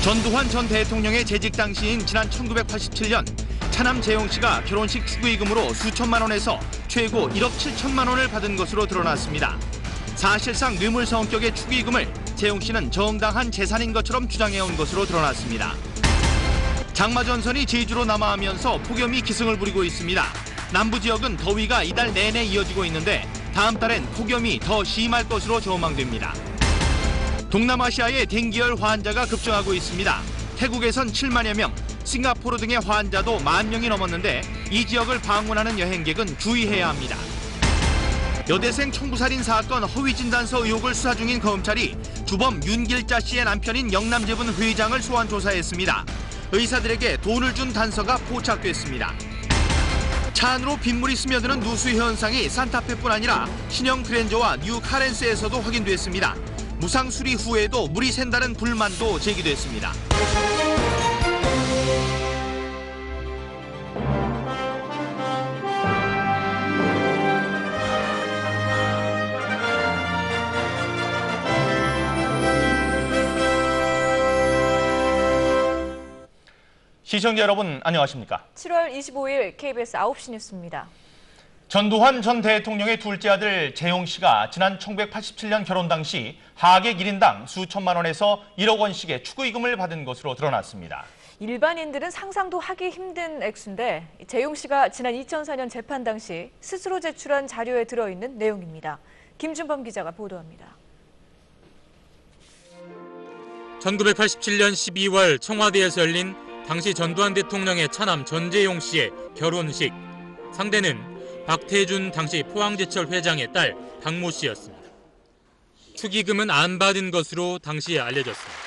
전두환 전 대통령의 재직 당시인 지난 1987년 차남 재용 씨가 결혼식 축의금으로 수천만 원에서 최고 1억 7천만 원을 받은 것으로 드러났습니다. 사실상 뇌물 성격의 축의금을 재용 씨는 정당한 재산인 것처럼 주장해온 것으로 드러났습니다. 장마 전선이 제주로 남하하면서 폭염이 기승을 부리고 있습니다. 남부 지역은 더위가 이달 내내 이어지고 있는데 다음 달엔 폭염이 더 심할 것으로 전망됩니다. 동남아시아의 댕기열 환자가 급증하고 있습니다. 태국에선 7만여 명, 싱가포르 등의 환자도 1만 명이 넘었는데 이 지역을 방문하는 여행객은 주의해야 합니다. 여대생 청부살인 사건 허위 진단서 의혹을 수사 중인 검찰이 주범 윤길자 씨의 남편인 영남재분 회장을 소환 조사했습니다. 의사들에게 돈을 준 단서가 포착됐습니다. 차 안으로 빗물이 스며드는 누수 현상이 산타페뿐 아니라 신형 그랜저와 뉴 카렌스에서도 확인됐습니다. 무상 수리 후에도 물이 샌다는 불만도 제기됐습니다. 시청자 여러분 안녕하십니까? 7월 25일 KBS 9시 뉴스입니다. 전두환 전 대통령의 둘째 아들 재용 씨가 지난 1987년 결혼 당시 하객 1인당 수천만 원에서 1억 원씩의 축의금을 받은 것으로 드러났습니다. 일반인들은 상상도 하기 힘든 액수인데 재용 씨가 지난 2004년 재판 당시 스스로 제출한 자료에 들어있는 내용입니다. 김준범 기자가 보도합니다. 1987년 12월 청와대에서 열린 당시 전두환 대통령의 차남 전재용 씨의 결혼식. 상대는 박태준 당시 포항제철 회장의 딸 박모 씨였습니다. 축의금은 안 받은 것으로 당시에 알려졌습니다.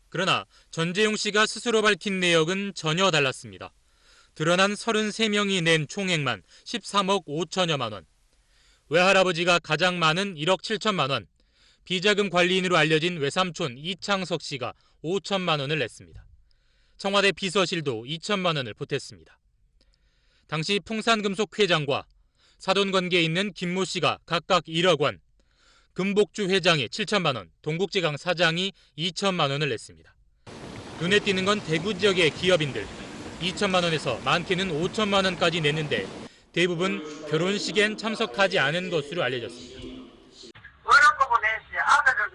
그러나 전재용 씨가 스스로 밝힌 내역은 전혀 달랐습니다. 드러난 33명이 낸 총액만 13억 5천여만 원. 외할아버지가 가장 많은 1억 7천만 원. 비자금 관리인으로 알려진 외삼촌 이창석 씨가 5천만 원을 냈습니다. 청와대 비서실도 2천만 원을 보탰습니다. 당시 풍산금속 회장과 사돈관계에 있는 김모 씨가 각각 1억 원, 금복주 회장이 7천만 원, 동국제강 사장이 2천만 원을 냈습니다. 눈에 띄는 건 대구 지역의 기업인들 2천만 원에서 많게는 5천만 원까지 냈는데 대부분 결혼식엔 참석하지 않은 것으로 알려졌습니다. 그런 거 보내지 아들은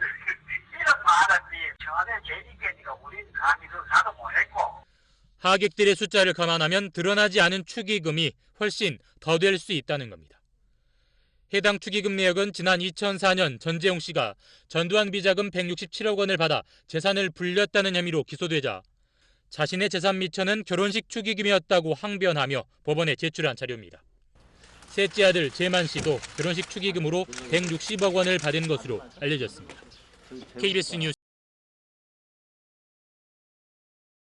이런 말하지 청와대 재직계니까 우리는 감히 그 가도 못했고. 하객들의 숫자를 감안하면 드러나지 않은 축의금이 훨씬 더 될 수 있다는 겁니다. 해당 축의금 내역은 지난 2004년 전재용 씨가 전두환 비자금 167억 원을 받아 재산을 불렸다는 혐의로 기소되자 자신의 재산 미천은 결혼식 축의금이었다고 항변하며 법원에 제출한 자료입니다. 셋째 아들 재만 씨도 결혼식 축의금으로 160억 원을 받은 것으로 알려졌습니다. KBS 뉴스